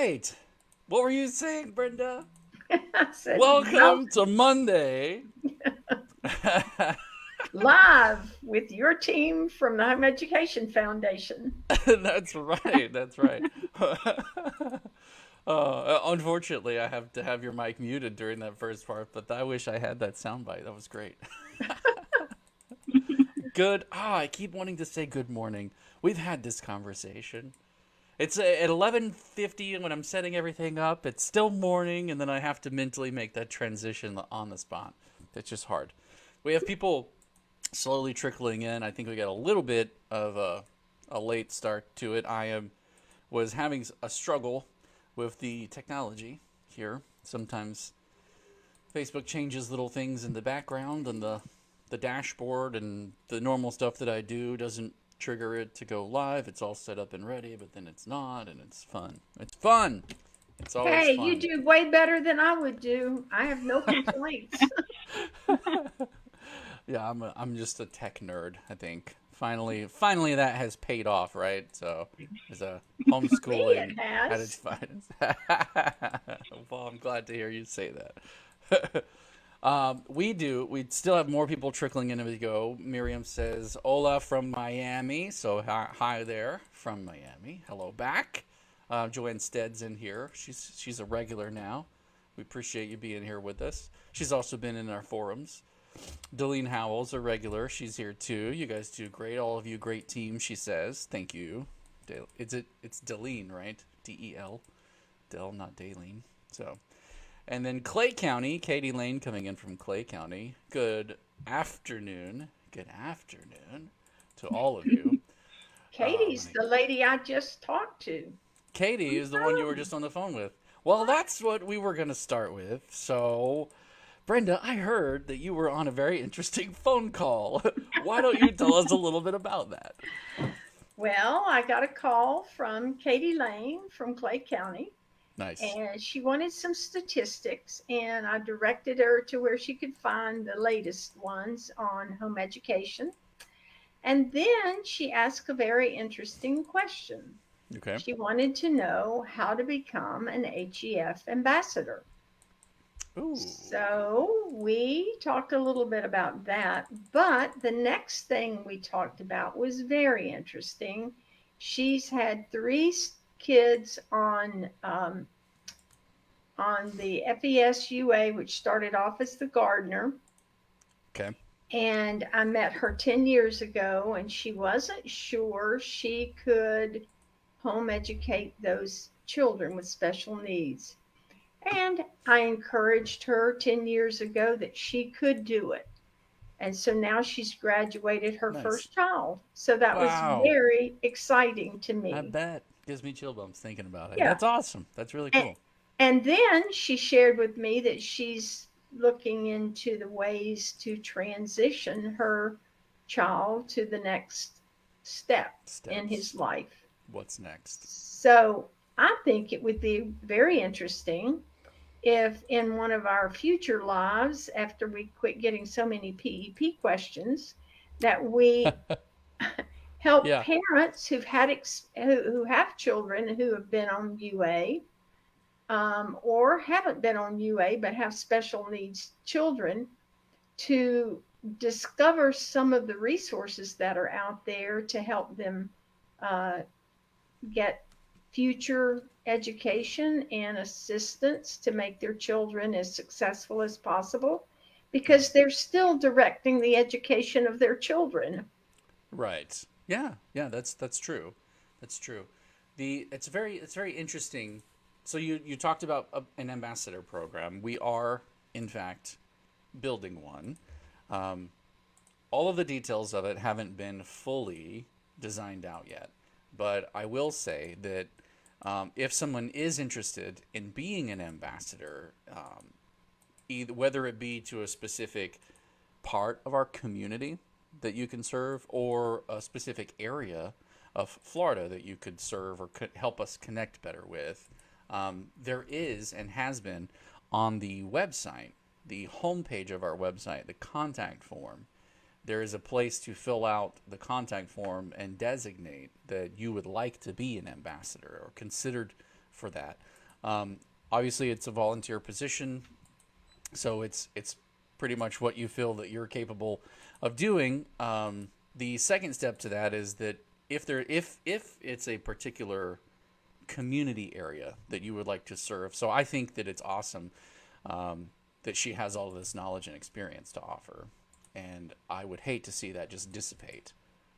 right. What were you saying, Brenda? I said, Welcome to Monday. live with your team from the Home Education Foundation. That's right. That's right. Unfortunately, I have to have your mic muted during that first part, but I wish I had that soundbite. That was great. Good. I keep wanting to say good morning. We've had this conversation. It's at 11:50, and when I'm setting everything up, it's still morning, and then I have to mentally make that transition on the spot. It's just hard. We have people slowly trickling in. I think we got a little bit of a late start to it. Was having a struggle with the technology here. Sometimes Facebook changes little things in the background and the dashboard, and the normal stuff that I do doesn't trigger it to go live. It's all set up and ready, but then it's not, and it's fun. It's fun. It's always Hey, you fun. do way better than I would do. I have no complaints. Yeah, I'm just a tech nerd, I think. Finally that has paid off, right? So, as a For me, it homeschooling at its has. finest. Well, I'm glad to hear you say that. We still have more people trickling in as we go. Miriam says, Ola from Miami. So, hi there from Miami. Hello back. Joanne Stead's in here. She's a regular now. We appreciate you being here with us. She's also been in our forums. Delene Howell's a regular. She's here too. You guys do great. All of you, great team. She says, "Thank you." It's Delene, right? Del, Del, not Daleen. So, and then Clay County, Katie Lane coming in from Clay County. Good afternoon. Good afternoon to all of you. Katie's Many. the lady I just talked to. Katie is the one you were just on the phone with. Well, that's what we were going to start with. So, Brenda, I heard that you were on a very interesting phone call. Why don't you tell us a little bit about that? Well, I got a call from Katie Lane from Clay County, Nice. and she wanted some statistics, and I directed her to where she could find the latest ones on home education. And then she asked a very interesting question. Okay. She wanted to know how to become an HEF ambassador. Ooh. So we talked a little bit about that, but the next thing we talked about was very interesting. She's had three kids on the FESUA, which started off as the gardener. Okay. And I met her 10 years ago, and she wasn't sure she could home educate those children with special needs. And I encouraged her 10 years ago that she could do it. And so now she's graduated her Nice. first child. So that was Wow. very exciting to I me. bet. Gives me chill bumps thinking about it. Yeah. That's awesome. That's really And, cool. and then she shared with me that she's looking into the ways to transition her child to the next step in his Steps. life. What's next? So I think it would be very interesting if in one of our future lives, after we quit getting so many PEP questions, that we help Yeah. parents who have children who have been on UA, or haven't been on UA but have special needs children, to discover some of the resources that are out there to help them uh, get future education and assistance to make their children as successful as possible, because Right. they're still directing the education of their children. Right. Yeah. Yeah. That's true. That's true. It's very interesting. So you talked about an ambassador program. We are in fact building one. Um, all of the details of it haven't been fully designed out yet, but I will say that if someone is interested in being an ambassador, either whether it be to a specific part of our community that you can serve or a specific area of Florida that you could serve or could help us connect better with, there is and has been on the website, the homepage of our website, the contact form. There is a place to fill out the contact form and designate that you would like to be an ambassador or considered for that. Um, Obviously, it's a volunteer position, so it's pretty much what you feel that you're capable of doing. The second step to that is that if it's a particular community area that you would like to serve, so I think that it's awesome that she has all of this knowledge and experience to offer, and I would hate to see that just dissipate,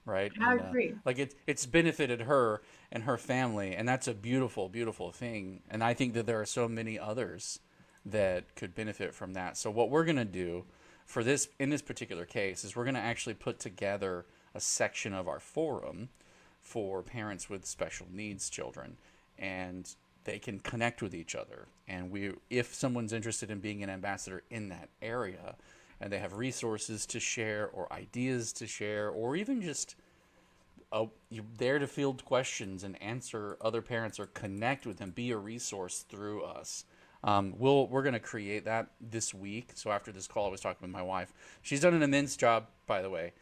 right? I And agree. like it's benefited her and her family, and that's a beautiful, beautiful thing. And I think that there are so many others that could benefit from that. So what we're gonna do for this in this particular case is we're gonna actually put together a section of our forum for parents with special needs children, and they can connect with each other. And we, if someone's interested in being an ambassador in that area, and they have resources to share or ideas to share, or even just you're there to field questions and answer other parents or connect with them, be a resource through us. We're going to create that this week. So after this call, I was talking with my wife. She's done an immense job, by the way.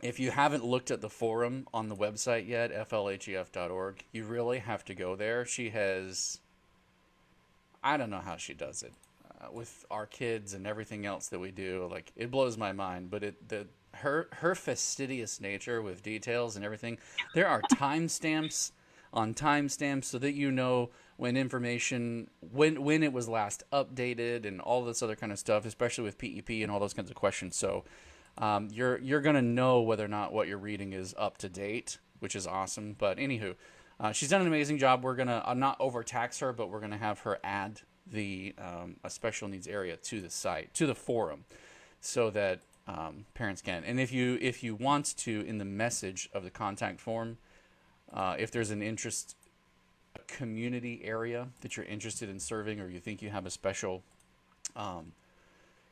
If you haven't looked at the forum on the website yet, flhef.org, you really have to go there. She has, I don't know how she does it with our kids and everything else that we do. Like, it blows my mind, but her fastidious nature with details and everything. There are timestamps on timestamps so that you know when information when it was last updated and all this other kind of stuff, especially with PEP and all those kinds of questions. So you're gonna know whether or not what you're reading is up to date, which is awesome. But anywho, she's done an amazing job. We're gonna not overtax her, but we're gonna have her add the a special needs area to the site, to the forum, so that parents can. And if you want to, in the message of the contact form, if there's an interest, a community area that you're interested in serving, or you think you have a special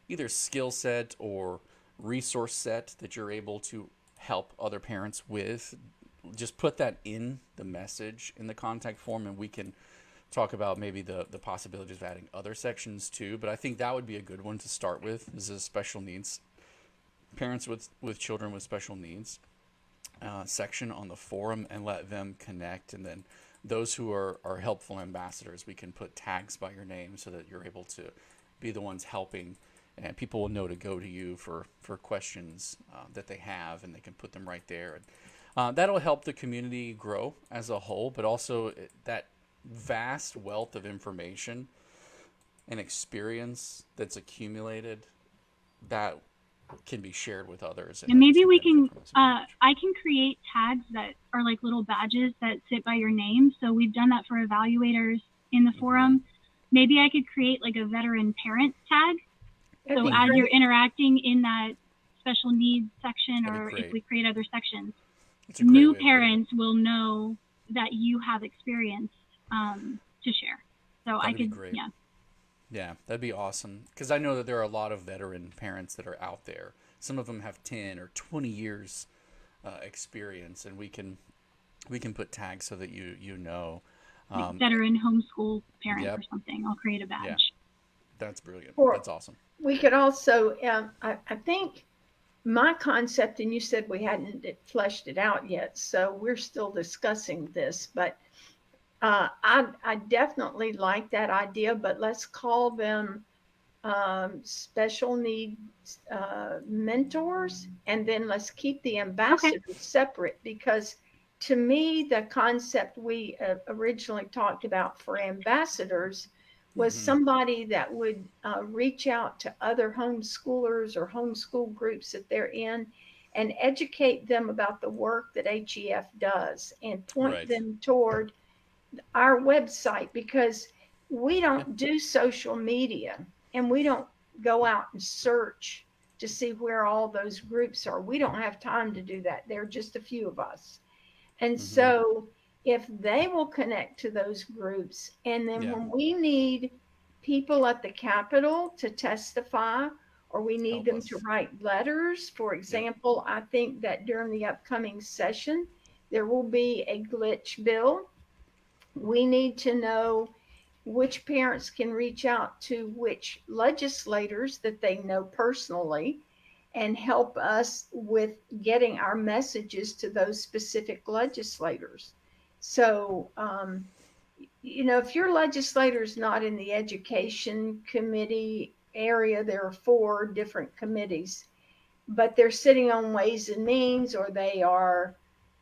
either skill set or resource set that you're able to help other parents with, just put that in the message in the contact form, and we can talk about maybe the possibilities of adding other sections too. But I think that would be a good one to start with, is a special needs, parents with children with special needs section on the forum, and let them connect. And then those who are helpful ambassadors, we can put tags by your name so that you're able to be the ones helping, and people will know to go to you for questions that they have, and they can put them right there. And that'll help the community grow as a whole, but also that vast wealth of information and experience that's accumulated, that can be shared with others. And maybe can we benefit can, from this information. I can create tags that are like little badges that sit by your name. So we've done that for evaluators in the forum. Maybe I could create like a veteran parent tag. That'd So be as great. you're interacting in that special needs section, That'd be or great. if we create other sections, It's a great new way of putting it. parents will know that you have experience to share. So That'd I be could, great. yeah. Yeah, that'd be awesome. Because I know that there are a lot of veteran parents that are out there. Some of them have 10 or 20 years experience, and we can put tags so that you know. Like veteran homeschool parent Yep. or something. I'll create a badge. Yeah. That's brilliant. Or That's awesome. we could also, I think my concept, and you said we hadn't fleshed it out yet, so we're still discussing this, but I definitely like that idea, but let's call them special needs mentors, and then let's keep the ambassadors separate, because to me, the concept we originally talked about for ambassadors was somebody that would reach out to other homeschoolers or homeschool groups that they're in and educate them about the work that HEF does and point Right. them toward our website, because we Yeah. don't do social media and we don't go out and search to see where all those groups are. We don't have time to do that. There are just a few of us. And so if they will connect to those groups, and then Yeah. when we need people at the Capitol to testify, or we need Help them us. to write letters, for example, I think that during the upcoming session, there will be a glitch bill. We need to know which parents can reach out to which legislators that they know personally and help us with getting our messages to those specific legislators. So, if your legislator's not in the education committee area, there are 4 different committees, but they're sitting on Ways and Means, or they are,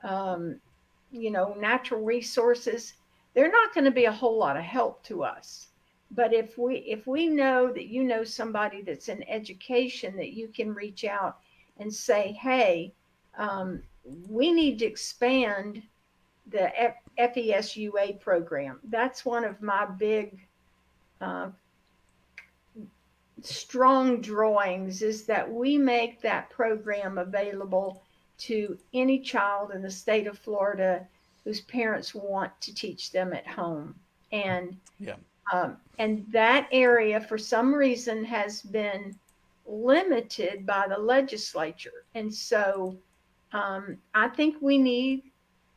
um, natural resources. They're not going to be a whole lot of help to us. But if we know that somebody that's in education, that you can reach out and say, hey, um, we need to expand the FESUA program. That's one of my big uh, strong drawings, is that we make that program available to any child in the state of Florida whose parents want to teach them at home. And Yeah. and that area, for some reason, has been limited by the legislature. And so I think we need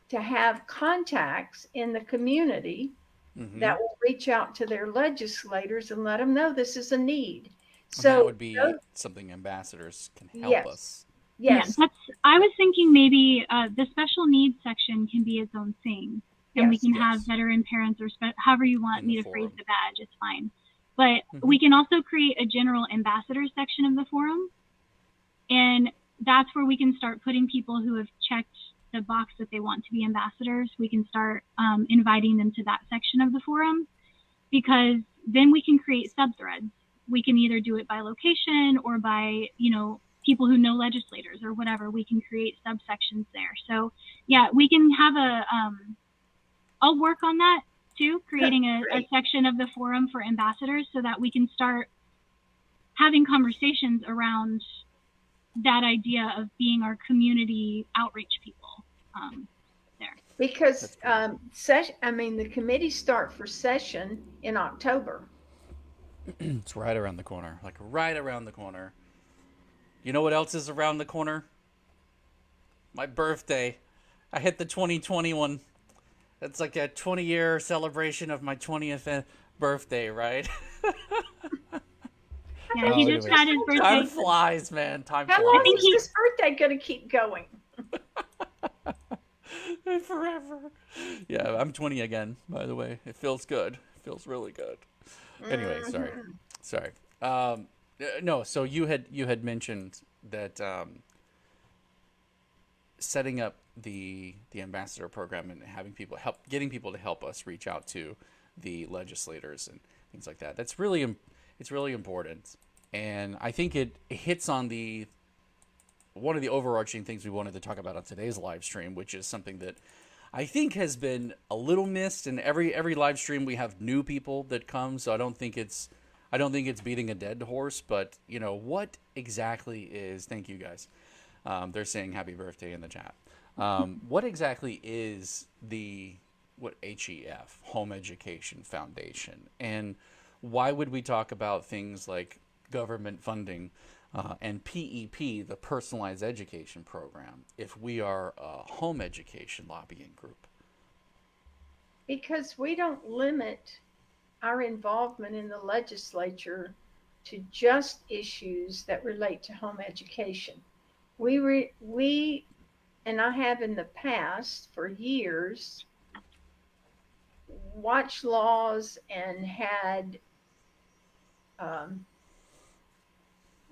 to have contacts in the community Mm-hmm. that will reach out to their legislators and let them know this is a need. And that So, would be something ambassadors can help yes, us. Yeah, yes, I was thinking maybe the special needs section can be its own thing, and we yes. can have Yes. veteran parents, or however you want In the me to phrase forum. the badge, it's fine. But Mm-hmm. we can also create a general ambassador section of the forum, and that's where we can start putting people who have checked the box that they want to be ambassadors. We can start inviting them to that section of the forum, because then we can create subthreads. We can either do it by location or by, people who know legislators or whatever. We can create subsections there. So yeah, we can have I'll work on that too, creating a section of the forum for ambassadors, so that we can start having conversations around that idea of being our community outreach people there. Because That's the committees start for session in October. it's right around the corner. Like right around the corner. You know what else is around the corner? My birthday. I hit the 2021. It's like a 20-year celebration of my 20th birthday, right? Yeah, Oh, he just anyways. had his Time birthday. flies, man. Time How long flies. is this birthday going to keep going? Forever. Yeah, I'm 20 again, by the way. It feels good. It feels really good. Anyway, sorry. Mhm. Sorry. No, so you had mentioned that setting up the ambassador program and having people getting people to help us reach out to the legislators and things like that. It's really important, and I think it hits on the one of the overarching things we wanted to talk about on today's live stream, which is something that I think has been a little missed. In every live stream, we have new people that come, so I don't think it's beating a dead horse. But what exactly is? Thank you guys. They're saying happy birthday in the chat. What exactly is what HEF, Home Education Foundation, and why would we talk about things like government funding and PEP, the Personalized Education Program, if we are a home education lobbying group? Because we don't limit our involvement in the legislature to just issues that relate to home education. We and I have in the past for years watched laws and had um,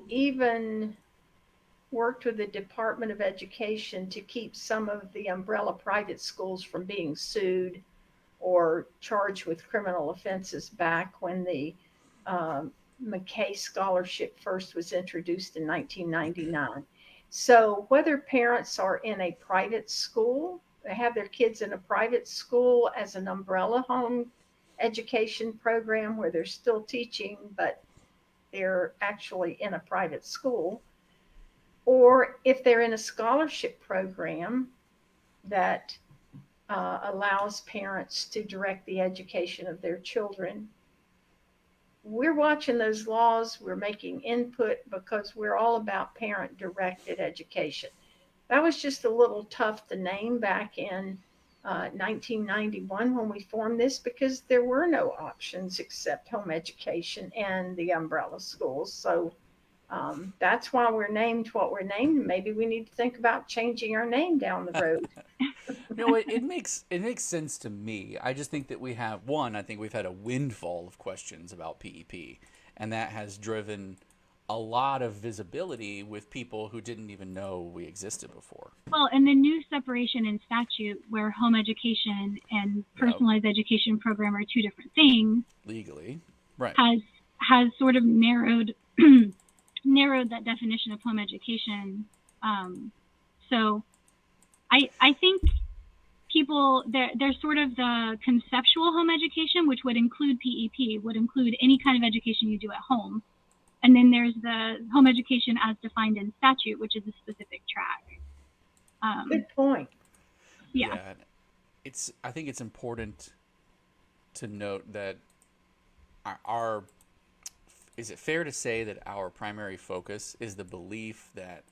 even worked with the Department of Education to keep some of the umbrella private schools from being sued or charged with criminal offenses back when the um, McKay Scholarship first was introduced in 1999. So, whether parents are in a private school, they have their kids in a private school as an umbrella home education program where they're still teaching, but they're actually in a private school, or if they're in a scholarship program that allows parents to direct the education of their children. We're watching those laws, we're making input because we're all about parent directed education. That was just a little tough to name back in 1991 when we formed this, because there were no options except home education and the umbrella schools. So That's why we're named what we're named. Maybe we need to think about changing our name down the road. No, it makes sense to me. I just think that we have one. I think we've had a windfall of questions about PEP, and that has driven a lot of visibility with people who didn't even know we existed before. Well, and the new separation in statute where home education and Yep. personalized education program are two different things Legally, right? has sort of narrowed narrowed that definition of home education. So I think people there's sort of the conceptual home education, which would include PEP, would include any kind of education you do at home. And then there's the home education as defined in statute, which is a specific track. Good point. Yeah. I think it's important to note that our is it fair to say that our primary focus is the belief that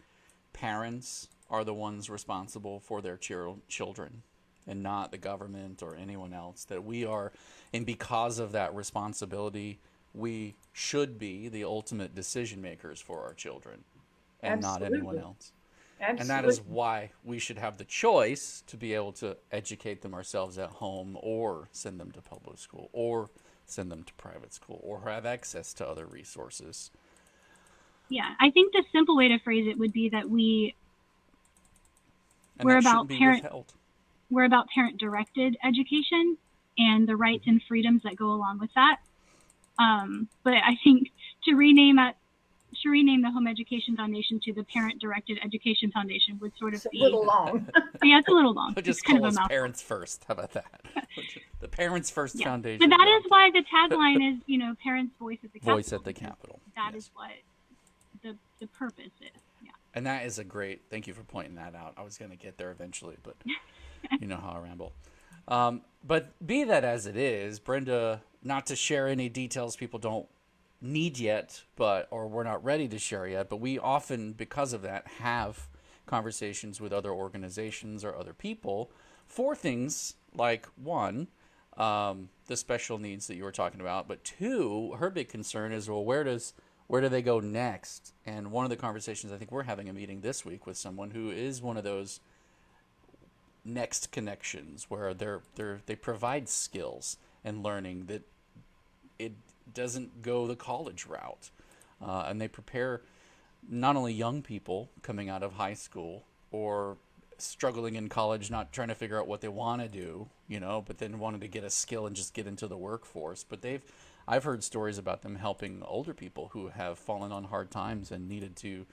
parents are the ones responsible for their children and not the government or anyone else, that we are, and because of that responsibility, we should be the ultimate decision makers for our children and not anyone Absolutely. else. Absolutely. And that is why we should have the choice to be able to educate them ourselves at home, or send them to public school, or send them to private school, or have access to other resources. Yeah. I think the simple way to phrase it would be that And we're that about shouldn't be withheld. we're about parent directed education and the rights and freedoms that go along with that. But I think to rename the Home Education Foundation to the Parent Directed Education Foundation would sort of It's a be little long. yeah, it's a little long. But just It's kind call of us a mouthful. Parents First. How about that? The Parents First Yeah. Foundation. But that is why the tagline is, parents' voice at the Capitol. Voice at the Capitol. That Yes. is what the purpose is. Yeah. And that is a great, thank you for pointing that out. I was going to get there eventually, but you know how I ramble. But be that as it is, Brenda, not to share any details people don't need yet, or we're not ready to share yet, but we often, because of that, have conversations with other organizations or other people for things like, one, the special needs that you were talking about, but two, her big concern is, well, where do they go next? And one of the conversations, I think we're having a meeting this week with someone who is one of those next connections where they provide skills and learning that it doesn't go the college route, and they prepare not only young people coming out of high school or struggling in college, not trying to figure out what they want to do, but then wanting to get a skill and just get into the workforce. But I've heard stories about them helping older people who have fallen on hard times and needed to,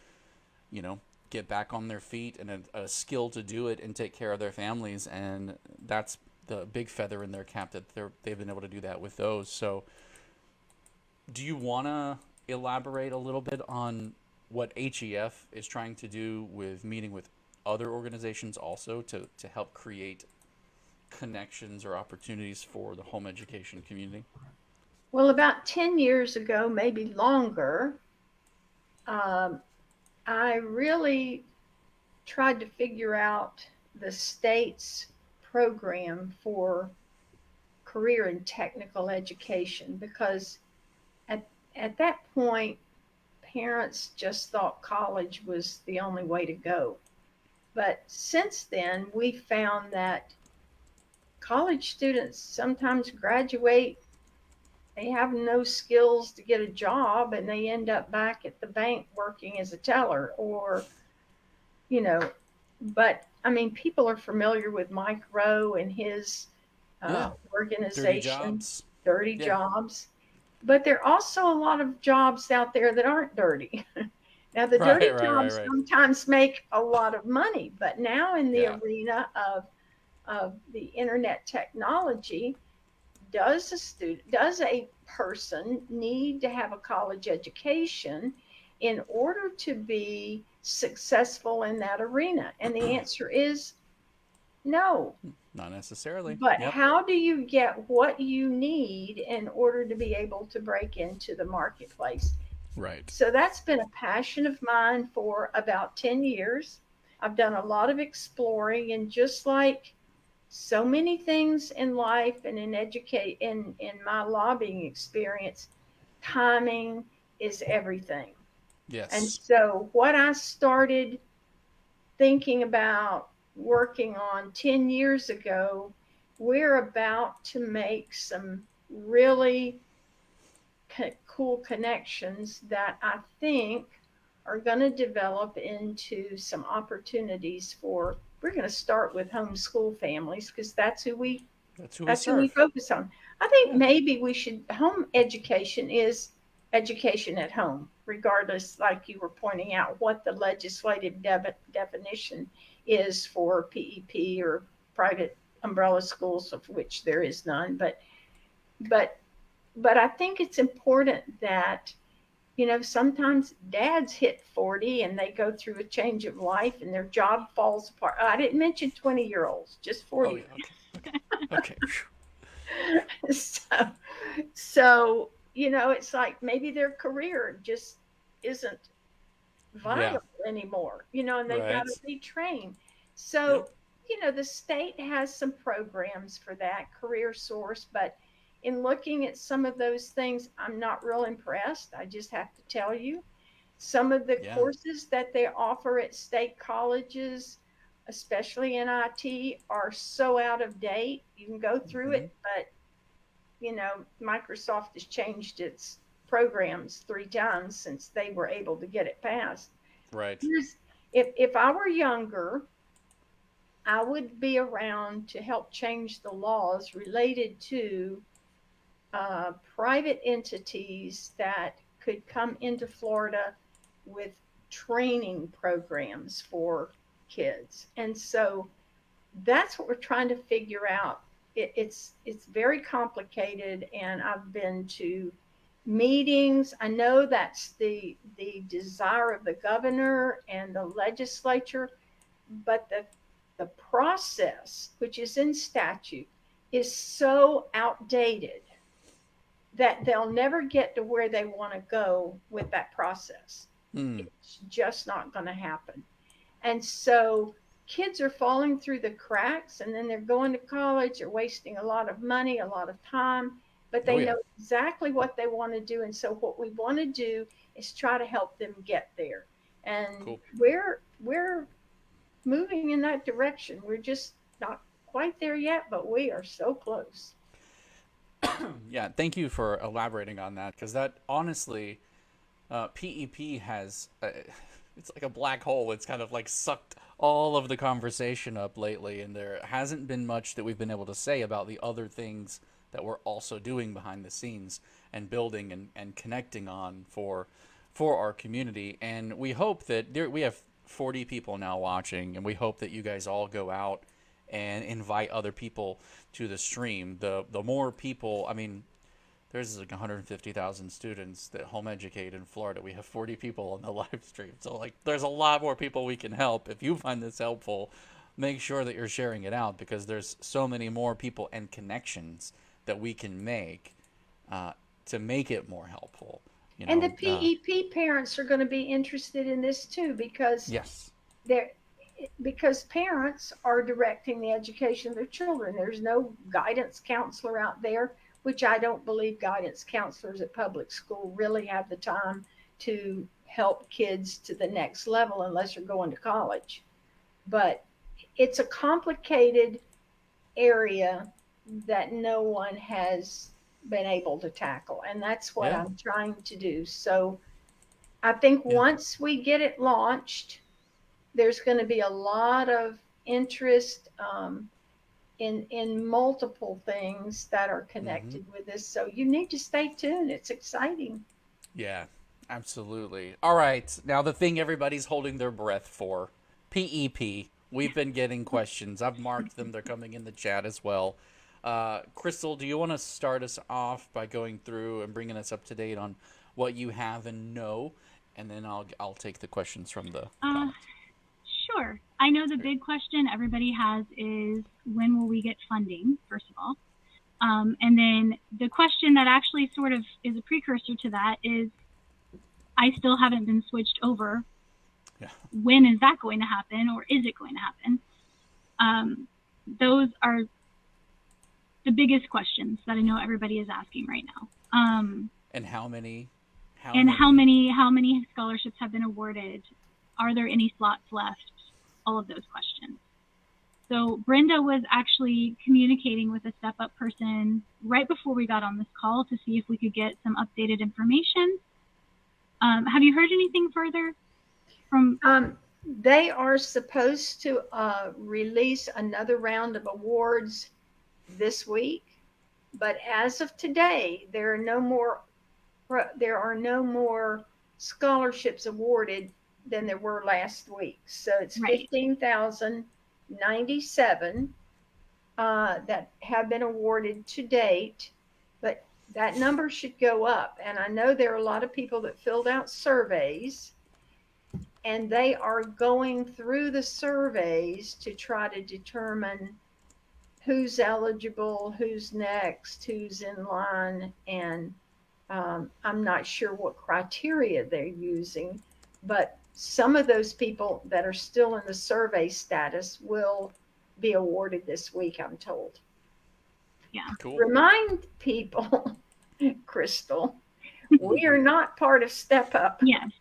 get back on their feet, and a skill to do it and take care of their families. And that's the big feather in their cap, that they've been able to do that with those. So do you want to elaborate a little bit on what HEF is trying to do with meeting with other organizations also to help create connections or opportunities for the home education community? Well, about 10 years ago, maybe longer, I really tried to figure out the state's program for career and technical education, because at that point, parents just thought college was the only way to go. But since then, we found that college students sometimes graduate, they have no skills to get a job, and they end up back at the bank working as a teller, or, but I mean, people are familiar with Mike Rowe and his Yeah. organization, Dirty jobs. Dirty Yeah. Jobs. But there are also a lot of jobs out there that aren't dirty. Now, the Right, dirty right, jobs right. sometimes make a lot of money, but now in the Yeah. arena of the internet technology, does a person need to have a college education in order to be successful in that arena? And the answer is no. Not necessarily. But Yep. how do you get what you need in order to be able to break into the marketplace? Right. So that's been a passion of mine for about 10 years. I've done a lot of exploring, and just like so many things in life and in my lobbying experience, timing is everything. And Yes. so what I started thinking about working on 10 years ago, we're about to make some really cool connections that I think are going to develop into some opportunities for. We're going to start with homeschool families because That's who we that's who we serve. focus on. I think Yeah. maybe we should. Home education is education at home, regardless, like you were pointing out, what the legislative definition is for PEP or private umbrella schools, of which there is none. But but I think it's important that, sometimes dads hit 40 and they go through a change of life and their job falls apart. I didn't mention 20-year-olds, just Oh 40. yeah. Okay. Okay. Okay. so so it's like maybe their career just isn't Yeah. viable anymore, and they've got Right. to retrain. Yep. So, the state has some programs for that, career source, but in looking at some of those things, I'm not real impressed. I just have to tell you. Some of the Yeah. courses that they offer at state colleges, especially in IT, are so out of date. You can go through Hmm. it, but Microsoft has changed its programs 3 times since they were able to get it passed. Right. Here's, if I were younger, I would be around to help change the laws related to private entities that could come into Florida with training programs for kids. And so that's what we're trying to figure out. It's very complicated, and I've been to meetings. I know that's the desire of the governor and the legislature, but the process, which is in statute, is so outdated that they'll never get to where they want to go with that process. Hmm. It's just not going to happen. And so kids are falling through the cracks, and then they're going to college, they're wasting a lot of money, a lot of time, but Oh they yeah. know exactly what they want to do. And so what we want to do is try to help them get there. And Cool. we're moving in that direction. We're just not quite there yet, but we are so close. Yeah. Thank you for elaborating on that because that honestly, PEP has it's like a black hole. It's kind of like sucked all of the conversation up lately, and there hasn't been much that we've been able to say about the other things that we're also doing behind the scenes and building and connecting on for our community. And we hope that we have 40 people now watching, and we hope that you guys all go out and invite other people to the stream. The more people, I mean, there's like 150,000 students that home educate in Florida. We have 40 people on the live stream. So like there's a lot more people we can help. If you find this helpful, make sure that you're sharing it out because there's so many more people and connections that we can make uh, to make it more helpful. You And the know, PEP parents are going to be interested in this too, yes. they're because parents are directing the education of their children. There's no guidance counselor out there, which I don't believe guidance counselors at public school really have the time to help kids to the next level unless you're going to college. But it's a complicated area that no one has been able to tackle. And that's what Yeah. I'm trying to do. So I think Yeah. once we get it launched, there's going to be a lot of interest in multiple things that are Mm-hmm. connected with this. So you need to stay tuned. It's exciting. Yeah, absolutely. All right. Now, the thing everybody's holding their breath for PEP. We've been getting questions. I've marked them. They're coming in the chat as well. Crystal, do you want to start us off by going through and bringing us up to date on what you have and know? And then I'll take the questions from the Uh, comments. sure. I know the big question everybody has is when will we get funding, first of all? And then the question that actually sort of is a precursor to that is I still haven't been switched over. Yeah. When is that going to happen, or is it going to happen? Those are the biggest questions that I know everybody is asking right now. And how and how many scholarships have been awarded? Are there any slots left? All of those questions. So Brenda was actually communicating with a Step Up person right before we got on this call to see if we could get some updated information. Have you heard anything further from? They are supposed to release another round of awards this week, but as of today, there are no more scholarships awarded than there were last week. So it's 15,097 that have been awarded to date, but that number should go up. And I know there are a lot of people that filled out surveys, and they are going through the surveys to try to determine who's eligible, who's next, who's in line, and I'm not sure what criteria they're using, but some of those people that are still in the survey status will be awarded this week, I'm told. Yeah. Cool. Remind people, Crystal, we are not part of Step Up. Yes.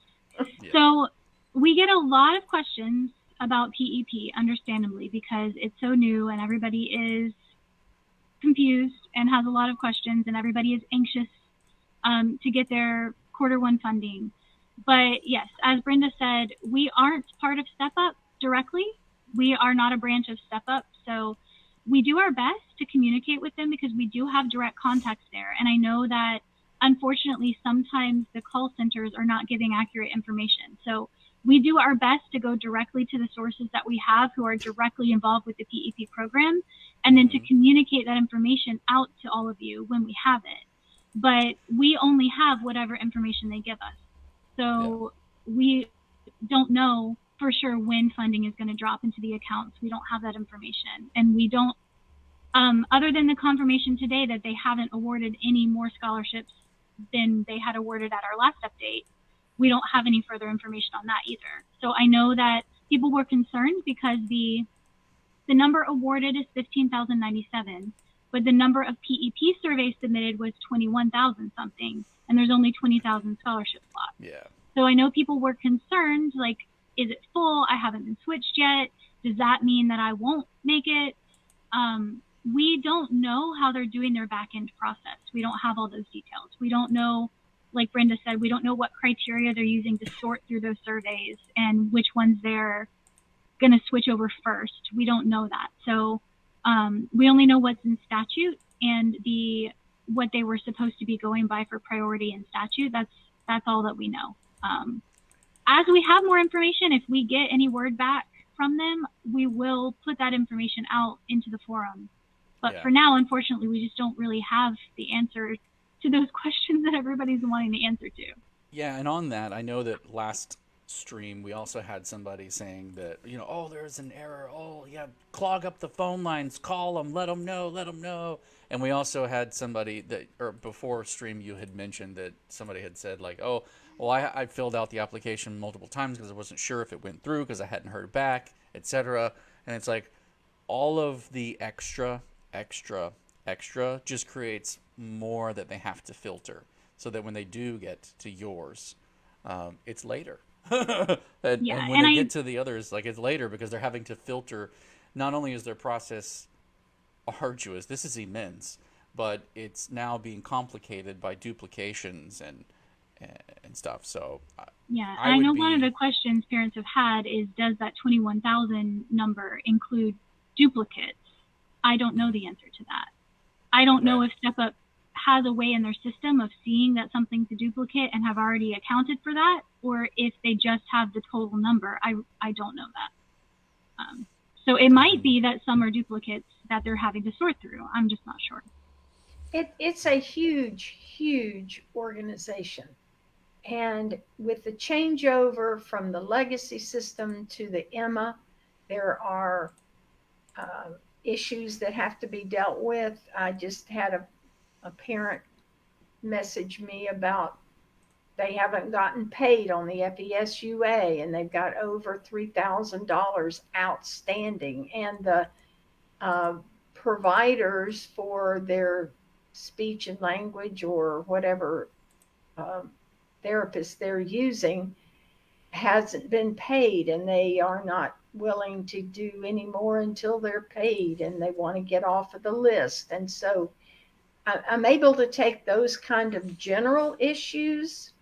Yeah. So we get a lot of questions about PEP, understandably, because it's so new and everybody is confused and has a lot of questions, and everybody is anxious to get their Q1 funding. But yes, as Brenda said, we aren't part of Step Up directly. We are not a branch of Step Up. So we do our best to communicate with them because we do have direct contacts there. And I know that unfortunately, sometimes the call centers are not giving accurate information. So we do our best to go directly to the sources that we have who are directly involved with the PEP program, and then to communicate that information out to all of you when we have it. But we only have whatever information they give us. So we don't know for sure when funding is going to drop into the accounts. We don't have that information. And we don't, other than the confirmation today that they haven't awarded any more scholarships than they had awarded at our last update, we don't have any further information on that either. So I know that people were concerned because the number awarded is 15,097, but the number of PEP surveys submitted was 21,000 something, and there's only 20,000 scholarship slots. Yeah. So I know people were concerned, like, is it full? I haven't been switched yet. Does that mean that I won't make it? We don't know how they're doing their back-end process. We don't have all those details. We don't know, like Brenda said, we don't know what criteria they're using to sort through those surveys and which ones they're going to switch over first. We don't know that. So we only know what's in statute and what they were supposed to be going by for priority in statute. That's all that we know. As we have more information, if we get any word back from them, we will put that information out into the forum. But for now, unfortunately, we just don't really have the answer to those questions that everybody's wanting the answer to. Yeah, and on that, I know that last stream we also had somebody saying that, oh, there's an error. Oh, yeah, clog up the phone lines, call them, let them know. And we also had somebody before stream you had mentioned that somebody had said like, oh, well, I filled out the application multiple times because I wasn't sure if it went through because I hadn't heard back, etc. And it's like all of the extra just creates more that they have to filter so that when they do get to yours, it's later. and when they get to the others, like, it's later because they're having to filter. Not only is their process arduous, this is immense, but it's now being complicated by duplications and stuff. So I know one of the questions parents have had is, does that 21,000 number include duplicates? I don't know the answer to that. I don't know if Step Up has a way in their system of seeing that something's a duplicate and have already accounted for that, or if they just have the total number. I don't know that. So it might be that some are duplicates that they're having to sort through. I'm just not sure. It's a huge organization. And with the changeover from the legacy system to the Emma, there are issues that have to be dealt with. I just had a parent message me about they haven't gotten paid on the FESUA, and they've got over $3,000 outstanding. And the providers for their speech and language or whatever therapists they're using hasn't been paid, and they are not willing to do any more until they're paid, and they want to get off of the list. And so I'm able to take those kind of general issues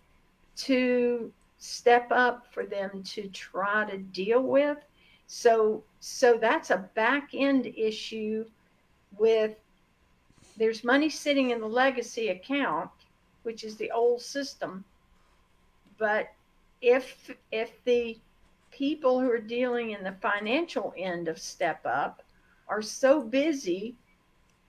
to step up for them to try to deal with. So that's a back end issue with, there's money sitting in the legacy account, which is the old system. But if the people who are dealing in the financial end of Step Up are so busy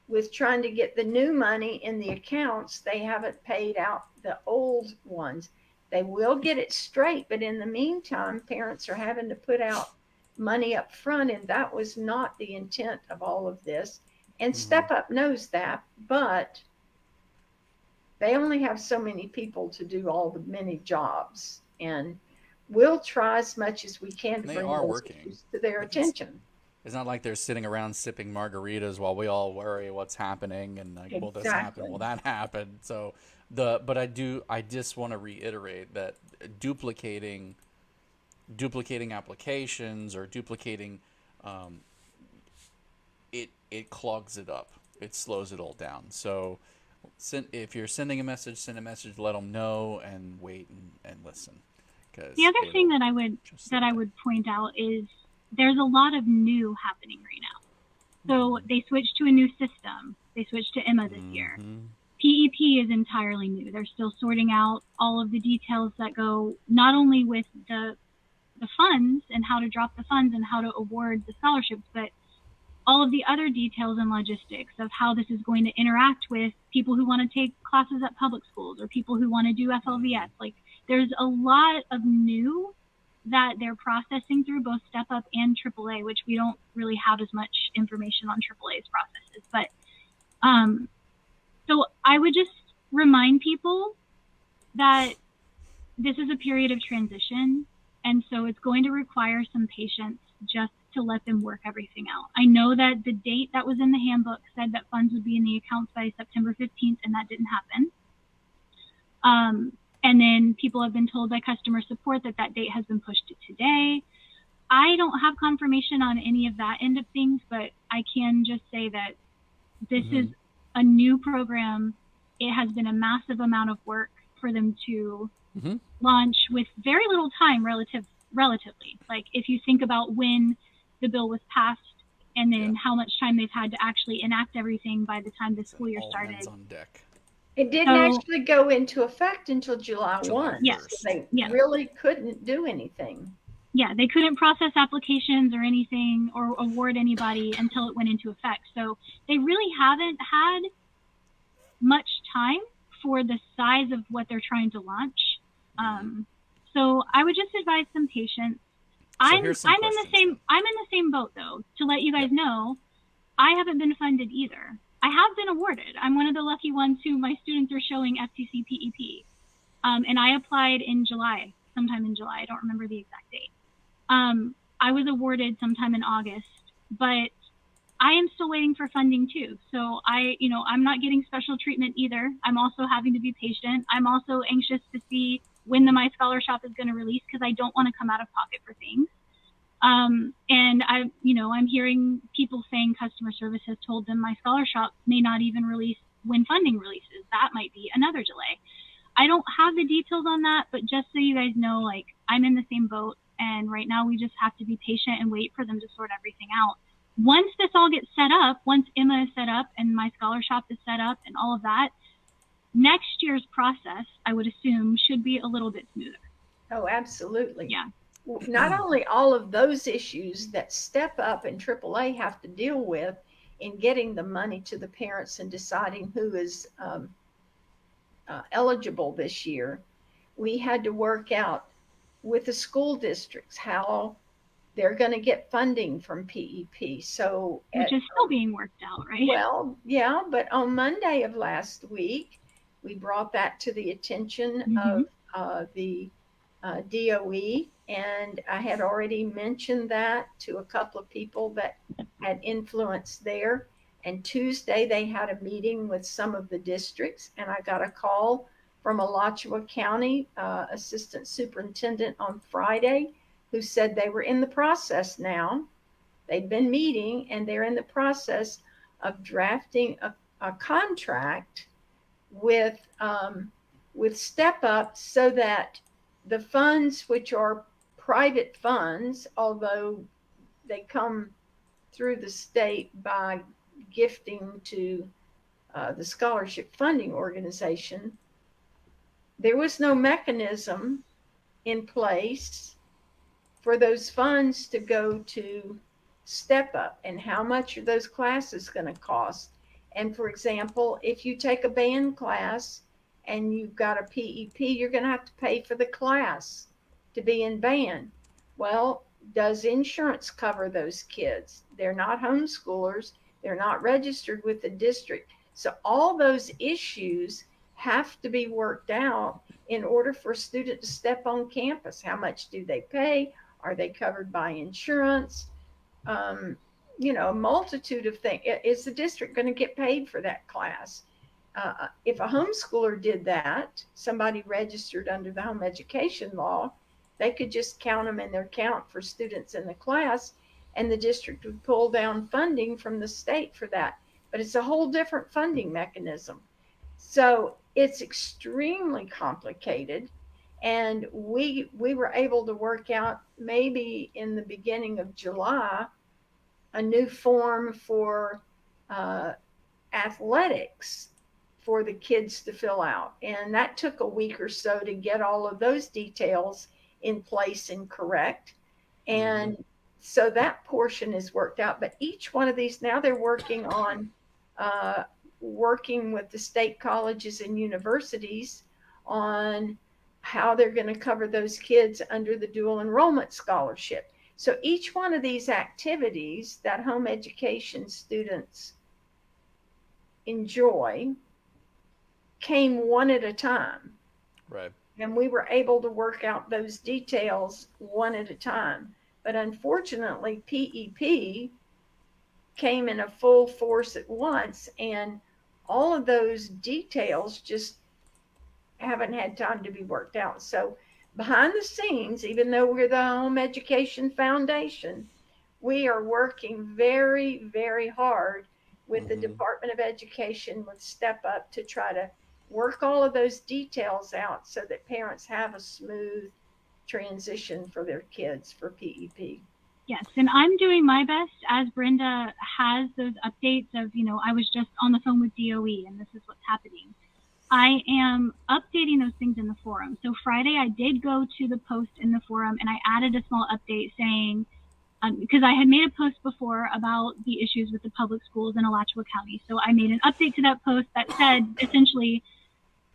with trying to get the new money in the accounts, they haven't paid out the old ones. They will get it straight, but in the meantime, parents are having to put out money up front, and that was not the intent of all of this. And Step Up knows that, but they only have so many people to do all the many jobs, and we'll try as much as we can to They bring are those working. issues to their attention. It's not like they're sitting around sipping margaritas while we all worry what's happening and like, will this happen? Exactly. Will that happen? So but I just want to reiterate that duplicating applications or duplicating it clogs it up. It slows it all down. So if you're sending a message, send a message, let them know, and wait and listen. The other thing that I would point out is there's a lot of new happening right now. So they switched to a new system. They switched to Emma this year. PEP is entirely new. They're still sorting out all of the details that go not only with the funds and how to drop the funds and how to award the scholarships, but all of the other details and logistics of how this is going to interact with people who want to take classes at public schools or people who want to do FLVS. Like, there's a lot of new that they're processing through both Step Up and AAA, which we don't really have as much information on AAA's processes. But so I would just remind people that this is a period of transition, and so it's going to require some patience just to let them work everything out. I know that the date that was in the handbook said that funds would be in the accounts by September 15th, and that didn't happen. And then people have been told by customer support that that date has been pushed to today. I don't have confirmation on any of that end of things, but I can just say that this is a new program. It has been a massive amount of work for them to launch with very little time relatively. Like, if you think about when the bill was passed and then how much time they've had to actually enact everything by the time the school year started. Hands on deck. It didn't actually go into effect until July 1. Yes. So they really couldn't do anything. Yeah, they couldn't process applications or anything or award anybody until it went into effect. So they really haven't had much time for the size of what they're trying to launch. So I would just advise some patience. I'm in the same boat though. To let you guys know, I haven't been funded either. I have been awarded. I'm one of the lucky ones who my students are showing FTC PEP. And I applied in July, sometime in July. I don't remember the exact date. I was awarded sometime in August, but I am still waiting for funding too. So I'm not getting special treatment either. I'm also having to be patient. I'm also anxious to see when the My Scholar Shop is going to release, because I don't want to come out of pocket for things. And I'm hearing people saying customer service has told them My Scholar Shop may not even release when funding releases. That might be another delay. I don't have the details on that, but just so you guys know, like, I'm in the same boat, and right now we just have to be patient and wait for them to sort everything out. Once this all gets set up, once Emma is set up and My Scholar Shop is set up and all of that, next year's process, I would assume, should be a little bit smoother. Oh, absolutely. Yeah. Not only all of those issues that Step Up and AAA have to deal with in getting the money to the parents and deciding who is eligible this year, we had to work out with the school districts how they're going to get funding from PEP. So, which is still being worked out, right? Well, yeah, but on Monday of last week, we brought that to the attention of the DOE, and I had already mentioned that to a couple of people that had influence there. And Tuesday they had a meeting with some of the districts, and I got a call from Alachua County, assistant superintendent on Friday, who said they were in the process now. They'd been meeting and they're in the process of drafting a contract with Step Up so that the funds, which are private funds, although they come through the state by gifting to the scholarship funding organization, there was no mechanism in place for those funds to go to Step Up. And how much are those classes going to cost? And for example, if you take a band class and you've got a PEP, you're going to have to pay for the class to be in band. Well, does insurance cover those kids? They're not homeschoolers. They're not registered with the district. So all those issues have to be worked out in order for a student to step on campus. How much do they pay? Are they covered by insurance? A multitude of things. Is the district going to get paid for that class? If a homeschooler did that, somebody registered under the home education law, they could just count them in their count for students in the class, and the district would pull down funding from the state for that. But it's a whole different funding mechanism. So it's extremely complicated. And we were able to work out maybe in the beginning of July a new form for athletics for the kids to fill out. And that took a week or so to get all of those details in place and correct. And so that portion is worked out. But each one of these, now they're working on working with the state colleges and universities on how they're going to cover those kids under the dual enrollment scholarship. So each one of these activities that home education students enjoy came one at a time. Right. And we were able to work out those details one at a time. But unfortunately, PEP came in a full force at once, and all of those details just haven't had time to be worked out. So behind the scenes, even though we're the Home Education Foundation, we are working very, very hard with the Department of Education, with Step Up, to try to work all of those details out so that parents have a smooth transition for their kids for PEP. Yes, and I'm doing my best as Brenda has those updates of, I was just on the phone with DOE and this is what's happening. I am updating those things in the forum. So Friday I did go to the post in the forum and I added a small update saying, because I had made a post before about the issues with the public schools in Alachua County. So I made an update to that post that said, essentially,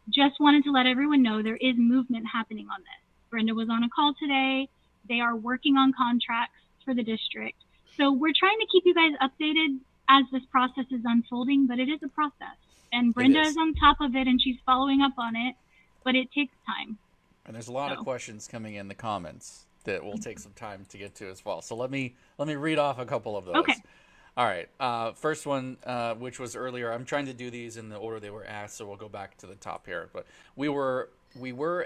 just wanted to let everyone know there is movement happening on this. Brenda was on a call today. They are working on contracts for the district. So we're trying to keep you guys updated as this process is unfolding, but it is a process. And Brenda is on top of it and she's following up on it, but it takes time. And there's a lot of questions coming in the comments that will take some time to get to as well. So let me read off a couple of those. Okay. All right. First one, which was earlier. I'm trying to do these in the order they were asked, so we'll go back to the top here. But we were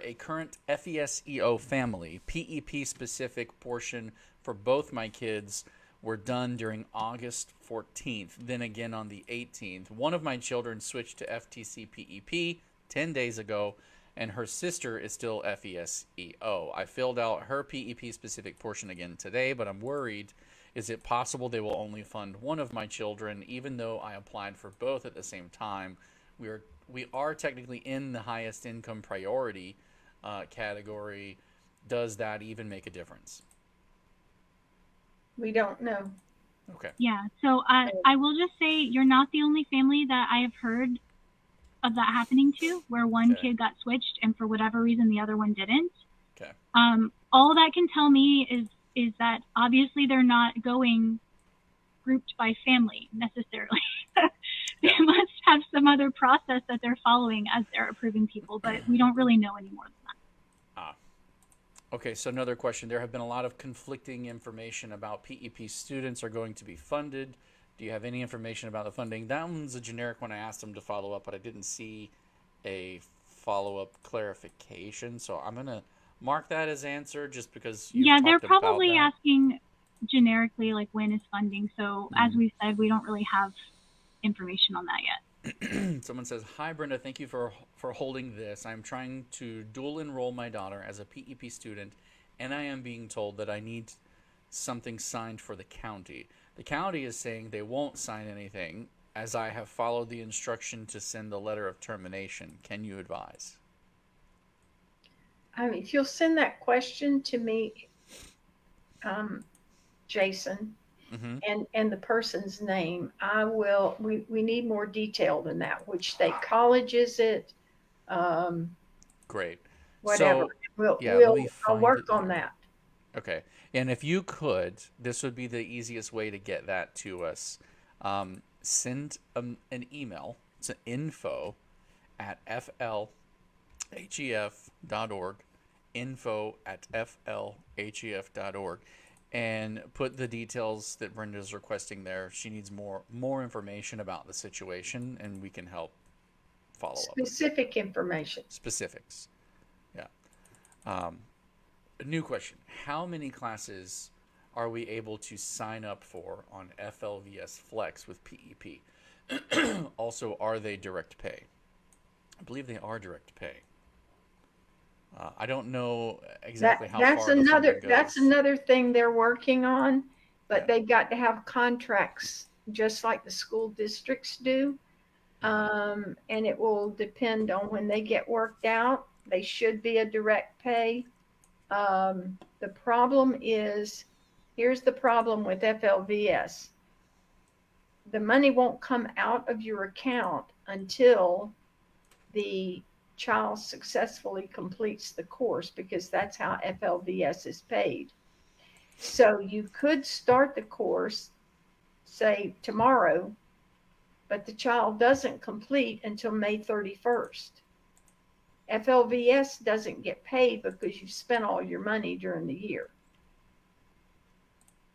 a current FESEO family. PEP specific portion for both my kids were done during August 14th, then again on the 18th. One of my children switched to FTC PEP 10 days ago, and her sister is still FESEO. I filled out her PEP specific portion again today, but I'm worried. Is it possible they will only fund one of my children, even though I applied for both at the same time? We are technically in the highest income priority category. Does that even make a difference? We don't know. Okay. Yeah. So I will just say you're not the only family that I have heard of that happening to, where one kid got switched and for whatever reason the other one didn't. Okay. All that can tell me is that obviously they're not going grouped by family necessarily. They must have some other process that they're following as they're approving people, but we don't really know any more than that. Okay, so another question. There have been a lot of conflicting information about PEP students are going to be funded. Do you have any information about the funding? That one's a generic one. I asked them to follow up, but I didn't see a follow-up clarification. So I'm going to mark that as answer just because you've Yeah, they're talked about probably that. asking generically, like, when is funding. So as we said, we don't really have information on that yet. Someone says, "Hi Brenda, thank you for holding this. I'm trying to dual enroll my daughter as a PEP student, and I am being told that I need something signed for the county. The county is saying they won't sign anything, as I have followed the instruction to send the letter of termination. Can you advise?" I mean, if you'll send that question to me, Jason, Mm-hmm. and the person's name, I will. We need more detail than that. Which state college is it? Um, Great. Whatever. So, yeah, let me I'll find work it on here. that. Okay. And if you could, this would be the easiest way to get that to us. Send an email to info@flhef.org, info@flhef.org, and put the details that Brenda's requesting there. She needs more information about the situation, and we can help follow up. Specific information. Specifics. Yeah. A new question. How many classes are we able to sign up for on FLVS Flex with PEP? Also, are they direct pay? I believe they are direct pay. I don't know exactly how far the funding goes. That's another thing they're working on, but Yeah. they've got to have contracts just like the school districts do. And it will depend on when they get worked out. They should be a direct pay. The problem is, here's the problem with FLVS. The money won't come out of your account until the child successfully completes the course, because that's how FLVS is paid. So you could start the course, say tomorrow, but the child doesn't complete until May 31st. FLVS doesn't get paid because you spent all your money during the year.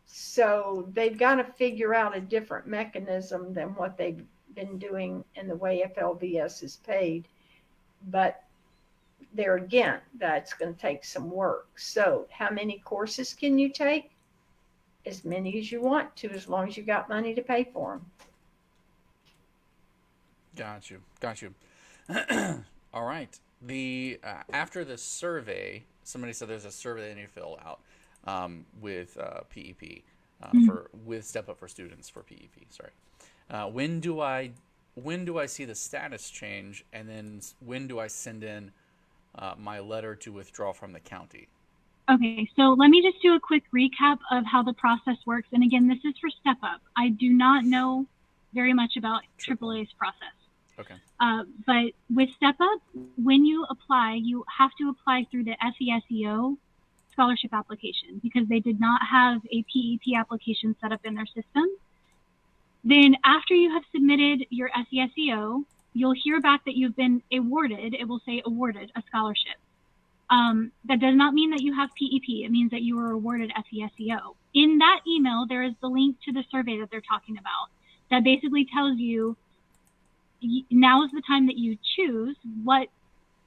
So they've got to figure out a different mechanism than what they've been doing in the way FLVS is paid. But there again, that's going to take some work. So how many courses can you take? As many as you want to, as long as you got money to pay for them. Got you. All right. The after the survey, somebody said there's a survey that you fill out with PEP with Step Up for Students for PEP. Sorry. When do I see the status change, and then when do I send in my letter to withdraw from the county? Okay, so let me just do a quick recap of how the process works. And again, this is for Step Up. I do not know very much about AAA's process. Okay. But with Step Up, when you apply, you have to apply through the SESEO scholarship application, because they did not have a PEP application set up in their system. Then after you have submitted your SESEO, you'll hear back that you've been awarded. It will say awarded a scholarship. That does not mean that you have PEP. It means that you were awarded SESEO. In that email, there is the link to the survey that they're talking about that basically tells you now is the time that you choose what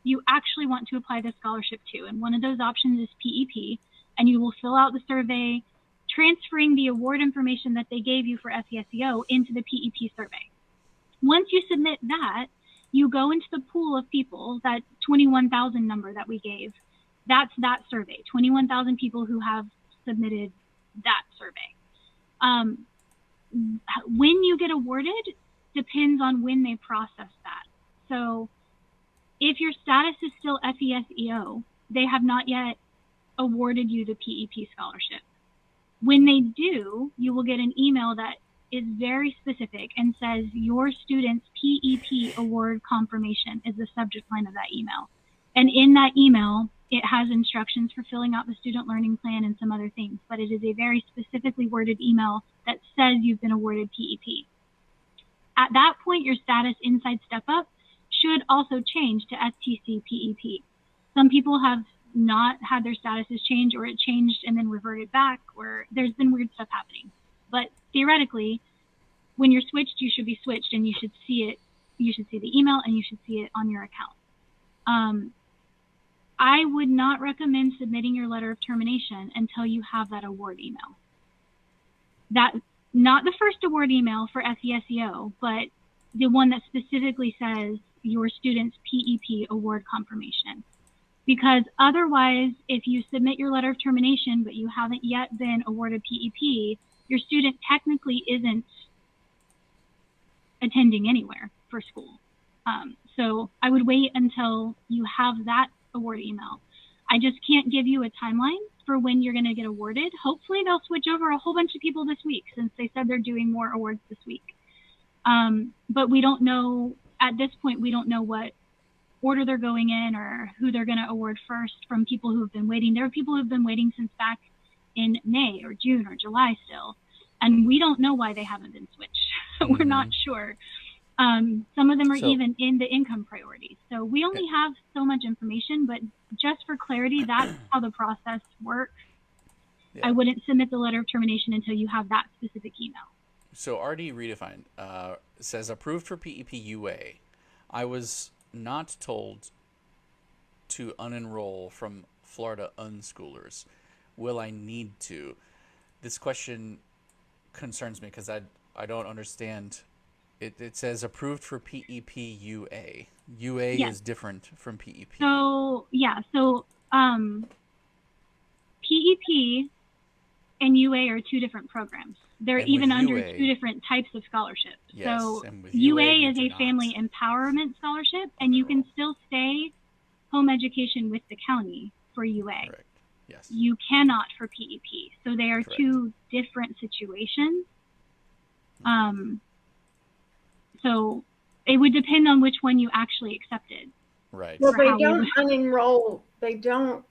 you actually want to apply the scholarship to. And one of those options is PEP, and you will fill out the survey, transferring the award information that they gave you for SESEO into the PEP survey. Once you submit that, you go into the pool of people, that 21,000 number that we gave. That's that survey, 21,000 people who have submitted that survey. When you get awarded depends on when they process that. So if your status is still FESEO, they have not yet awarded you the PEP scholarship. When they do, you will get an email that is very specific and says your student's PEP award confirmation is the subject line of that email. And in that email, it has instructions for filling out the student learning plan and some other things, but it is a very specifically worded email that says you've been awarded PEP. At that point, your status inside Step Up should also change to STC PEP. Some people have not had their statuses change, or it changed and then reverted back, or there's been weird stuff happening. But theoretically, when you're switched, you should be switched, and you should see it. You should see the email, and you should see it on your account. I would not recommend submitting your letter of termination until you have that award email. That, not the first award email for SESEO, but the one that specifically says your student's PEP award confirmation. Because otherwise, if you submit your letter of termination, but you haven't yet been awarded PEP, your student technically isn't attending anywhere for school. So I would wait until you have that award email. I just can't give you a timeline for when you're going to get awarded. Hopefully they'll switch over a whole bunch of people this week, since they said they're doing more awards this week. But we don't know, at this point, we don't know what order they're going in or who they're going to award first from people who have been waiting. There are people who have been waiting since back in May or June or July still, and we don't know why they haven't been switched. We're not sure. Some of them are even in the income priorities. So we only have so much information, but just for clarity, that's how the process works. Yeah. I wouldn't submit the letter of termination until you have that specific email. So RD Redefined says approved for PEP UA. I was not told to unenroll from Florida unschoolers. Will I need to? This question concerns me because I don't understand. It says approved for PEP UA. UA is different from PEP. So PEP and UA are two different programs. They're even under two different types of scholarships. Yes, so UA is a family empowerment scholarship, and you can still stay home education with the county for UA. Correct. Yes. You cannot for PEP. So they are two different situations. So it would depend on which one you actually accepted. Right. Well, they don't unenroll. They don't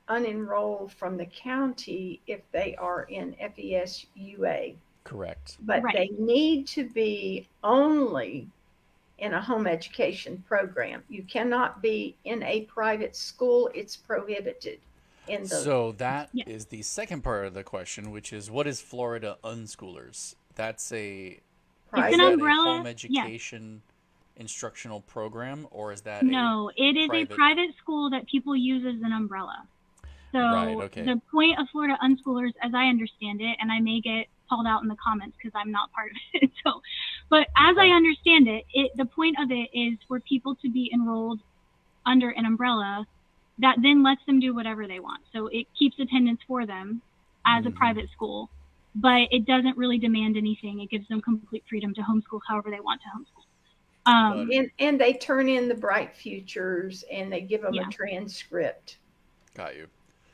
unenroll from the county if they are in FES UA. Correct. But they need to be only in a home education program. You cannot be in a private school. It's prohibited. So that is the second part of the question, which is what is Florida unschoolers? That's it's an umbrella home education instructional program, or is that it is a private school that people use as an umbrella. So the point of Florida unschoolers, as I understand it, and I may get called out in the comments because I'm not part of it. But as I understand it, the point of it is for people to be enrolled under an umbrella that then lets them do whatever they want. So it keeps attendance for them as a private school, but it doesn't really demand anything. It gives them complete freedom to homeschool however they want to homeschool. And they turn in the Bright Futures and they give them a transcript. Got you.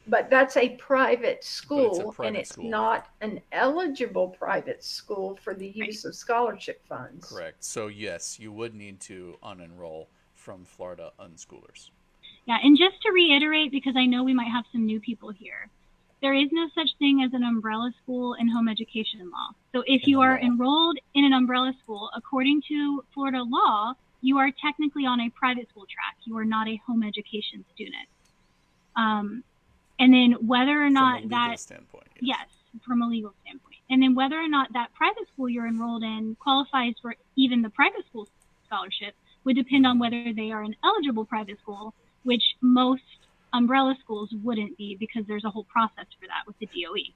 But that's a private school, and it's not an eligible private school for the use of scholarship funds. Correct. So yes, you would need to unenroll from Florida unschoolers. Yeah, and just to reiterate, because I know we might have some new people here, there is no such thing as an umbrella school in home education law. So if you are enrolled in an umbrella school, according to Florida law, you are technically on a private school track. You are not a home education student. And then whether or not yes, from a legal standpoint. And then whether or not that private school you're enrolled in qualifies for even the private school scholarship would depend on whether they are an eligible private school, which most umbrella schools wouldn't be because there's a whole process for that with the DOE.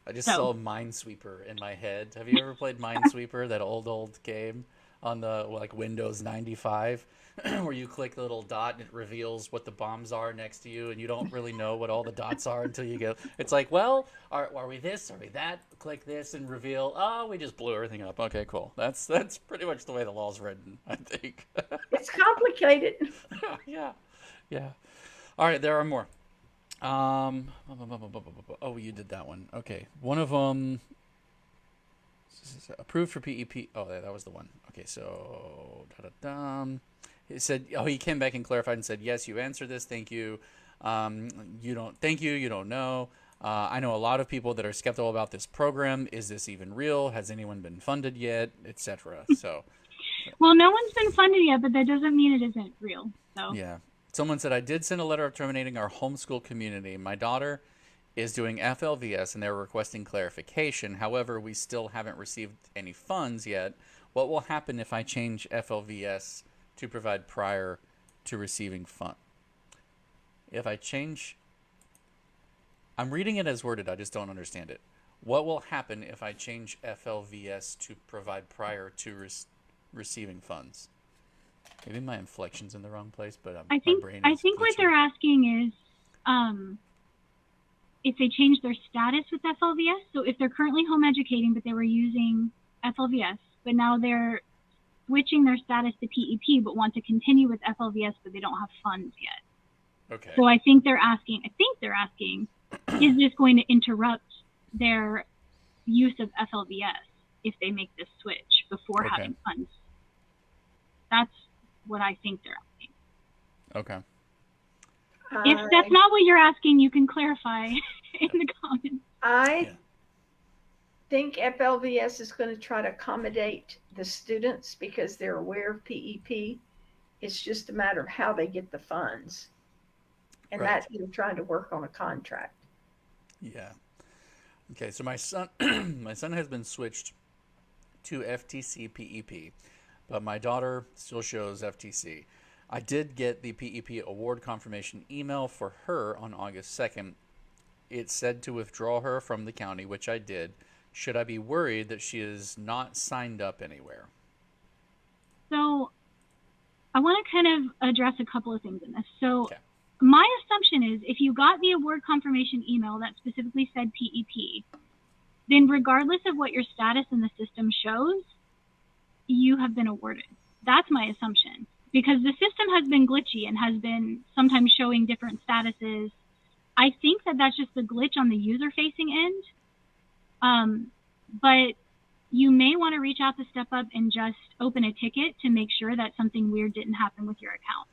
I just saw Minesweeper in my head. Have you ever played Minesweeper, that old game on the Windows 95? Where you click the little dot and it reveals what the bombs are next to you, and you don't really know what all the dots are until you go. It's like, well, are we this? Are we that? Click this and reveal. Oh, we just blew everything up. Okay, cool. That's pretty much the way the law's written, I think. It's complicated. Yeah. All right, there are more. Oh, you did that one. Okay, one of them. Approved for PEP. Oh, that was the one. Okay, so he said, he came back and clarified and said, yes, you answered this. Thank you. You don't know. I know a lot of people that are skeptical about this program. Is this even real? Has anyone been funded yet? Etc. So. Well, no one's been funded yet, but that doesn't mean it isn't real. So. Yeah. Someone said, I did send a letter of terminating our homeschool community. My daughter is doing FLVS and they're requesting clarification. However, we still haven't received any funds yet. What will happen if I change FLVS to provide prior to receiving fund. If I change, I'm reading it as worded, I just don't understand it. What will happen if I change FLVS to provide prior to receiving funds? Maybe my inflection's in the wrong place, but I think what they're asking is if they change their status with FLVS. So if they're currently home educating, but they were using FLVS, but now they're switching their status to PEP, but want to continue with FLVS, but they don't have funds yet. Okay. So I think they're asking, is this going to interrupt their use of FLVS if they make this switch before having funds? That's what I think they're asking. Okay. If that's not what you're asking, you can clarify in the comments. I think FLVS is going to try to accommodate the students because they're aware of PEP. It's just a matter of how they get the funds. And that you're trying to work on a contract. Yeah. Okay, so my son has been switched to FTC PEP, but my daughter still shows FTC. I did get the PEP award confirmation email for her on August 2nd. It said to withdraw her from the county, which I did. Should I be worried that she is not signed up anywhere? So I want to kind of address a couple of things in this. So my assumption is if you got the award confirmation email that specifically said PEP, then regardless of what your status in the system shows, you have been awarded. That's my assumption. Because the system has been glitchy and has been sometimes showing different statuses. I think that that's just the glitch on the user-facing end. But you may want to reach out to Step Up and just open a ticket to make sure that something weird didn't happen with your account.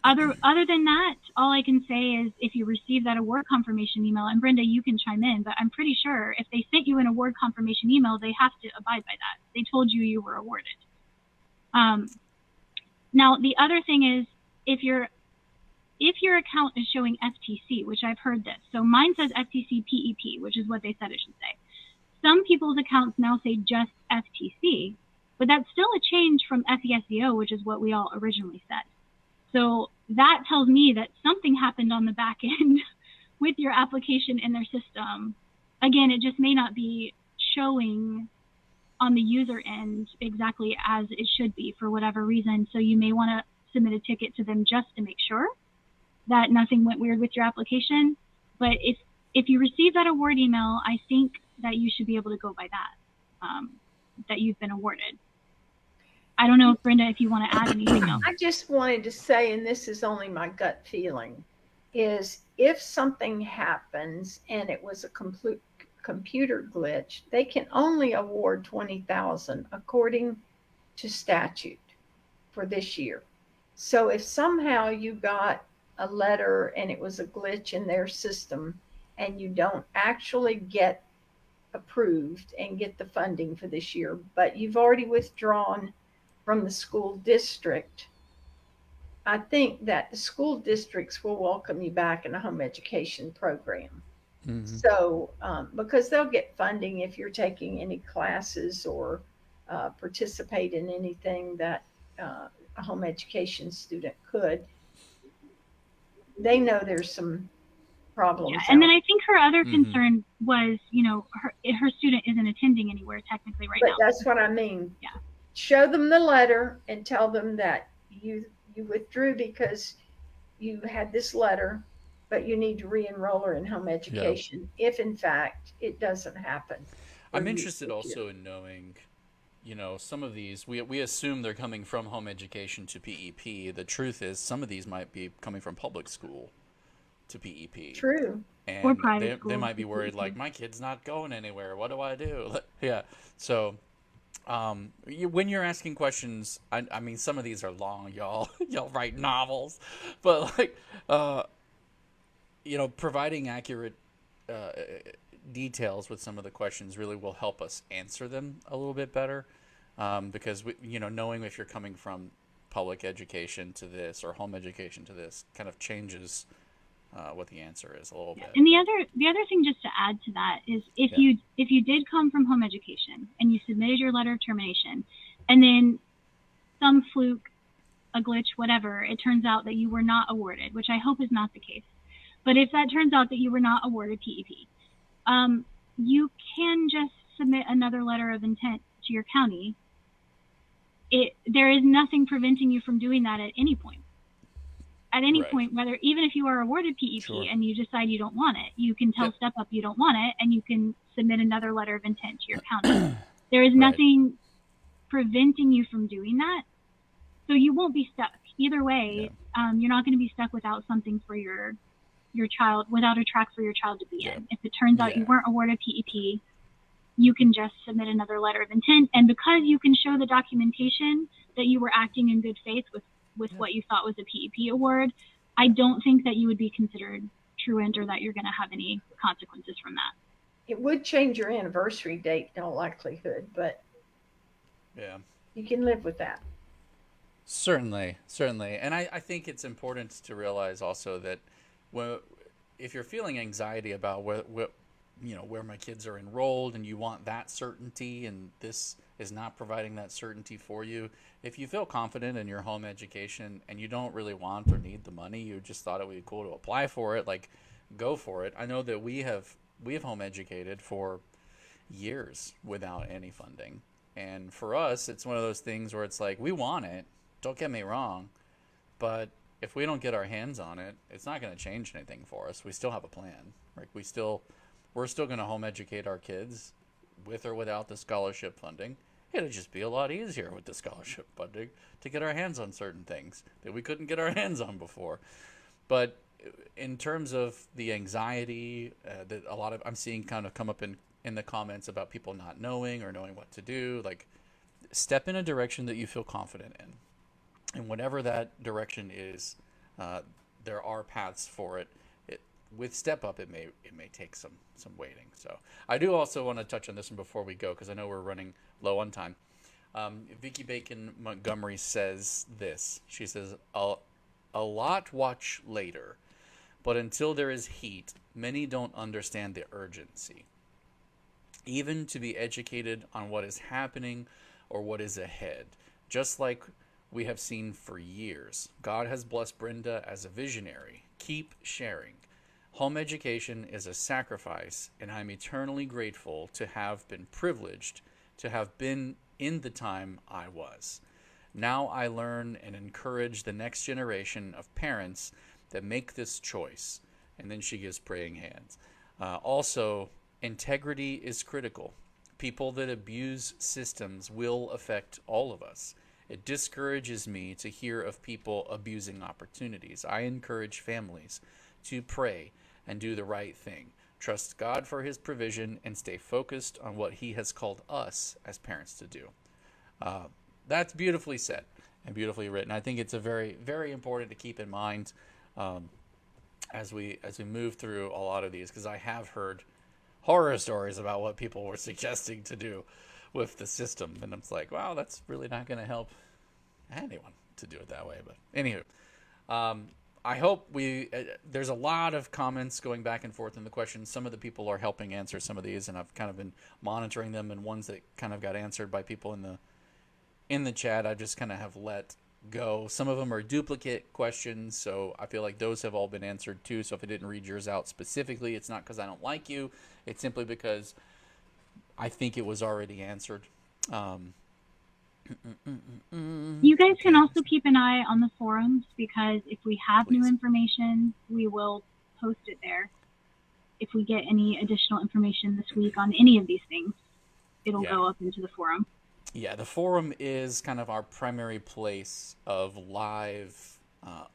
Other than that, all I can say is if you receive that award confirmation email, and Brenda, you can chime in, but I'm pretty sure if they sent you an award confirmation email, they have to abide by that. They told you were awarded. Now, the other thing is if your account is showing FTC, which I've heard this. So mine says FTC PEP, which is what they said it should say. Some people's accounts now say just FTC, but that's still a change from FESEO, which is what we all originally said. So that tells me that something happened on the back end with your application in their system. Again, it just may not be showing on the user end exactly as it should be for whatever reason. So you may want to submit a ticket to them just to make sure that nothing went weird with your application. But if you receive that award email, I think that you should be able to go by that, that you've been awarded. I don't know if Brenda, if you want to add anything else. I just wanted to say, and this is only my gut feeling, is if something happens and it was a complete computer glitch, they can only award $20,000 according to statute for this year. So if somehow you got a letter and it was a glitch in their system and you don't actually get approved and get the funding for this year, but you've already withdrawn from the school district, I think that the school districts will welcome you back in a home education program. Mm-hmm. So, because they'll get funding if you're taking any classes or participate in anything that a home education student could. They know there's some problems. Yeah, and then I think her other concern was, her student isn't attending anywhere technically right now. But that's what I mean. Yeah. Show them the letter and tell them that you withdrew because you had this letter, but you need to re-enroll her in home education if in fact it doesn't happen. I'm interested also in knowing, some of these, we assume they're coming from home education to PEP. The truth is some of these might be coming from public school to PEP. True. And or private they might be worried, like, my kid's not going anywhere. What do I do? Yeah. So when you're asking questions, I mean, some of these are long, y'all write novels, but providing accurate details with some of the questions really will help us answer them a little bit better, because knowing if you're coming from public education to this or home education to this kind of changes what the answer is a little bit. And the other thing, just to add to that, is if you did come from home education and you submitted your letter of termination, and then some fluke a glitch, whatever, it turns out that you were not awarded, which I hope is not the case. But if that turns out that you were not awarded PEP, you can just submit another letter of intent to your county. There is nothing preventing you from doing that at any point. At any point, whether even if you are awarded PEP and you decide you don't want it, you can tell Step Up you don't want it, and you can submit another letter of intent to your county. There is nothing preventing you from doing that, so you won't be stuck. Either way, you're not going to be stuck without something for your child, without a track for your child to be in. If it turns out you weren't awarded PEP, you can just submit another letter of intent, and because you can show the documentation that you were acting in good faith with what you thought was a PEP award, I don't think that you would be considered truant or that you're going to have any consequences from that. It would change your anniversary date in all likelihood, but you can live with that. Certainly. And I think it's important to realize also that if you're feeling anxiety about where my kids are enrolled and you want that certainty and this is not providing that certainty for you, if you feel confident in your home education and you don't really want or need the money, you just thought it would be cool to apply for it, like, go for it. I know that we have home educated for years without any funding, and for us it's one of those things where it's like, we want it, don't get me wrong, but if we don't get our hands on it, it's not going to change anything for us. We still have a plan. Like, we're still going to home educate our kids with or without the scholarship funding. It'll just be a lot easier with the scholarship funding to get our hands on certain things that we couldn't get our hands on before. But in terms of the anxiety that I'm seeing kind of come up in the comments about people not knowing or knowing what to do, like, step in a direction that you feel confident in. And whatever that direction is, there are paths for it. With Step Up, it may take some waiting. So I do also want to touch on this one before we go, because I know we're running low on time. Vicky Bacon Montgomery says this. She says, a lot watch later, but until there is heat, many don't understand the urgency. Even to be educated on what is happening or what is ahead, just like we have seen for years. God has blessed Brenda as a visionary. Keep sharing. Home education is a sacrifice, and I'm eternally grateful to have been privileged to have been in the time I was. Now I learn and encourage the next generation of parents that make this choice. And then she gives praying hands. Also, integrity is critical. People that abuse systems will affect all of us. It discourages me to hear of people abusing opportunities. I encourage families to pray and do the right thing. Trust God for his provision and stay focused on what he has called us as parents to do. That's beautifully said and beautifully written. I think it's a very, very important to keep in mind as we move through a lot of these, because I have heard horror stories about what people were suggesting to do with the system, and it's like, wow, that's really not going to help anyone to do it that way. But anywho, I hope there's a lot of comments going back and forth in the questions. Some of the people are helping answer some of these, and I've kind of been monitoring them, and ones that kind of got answered by people in the chat, I just kind of have let go. Some of them are duplicate questions, so I feel like those have all been answered too. So if I didn't read yours out specifically, it's not because I don't like you. It's simply because I think it was already answered. You guys can also keep an eye on the forums, because if we have new information, we will post it there. If we get any additional information this week on any of these things, it'll go up into the forum. Yeah, the forum is kind of our primary place of live,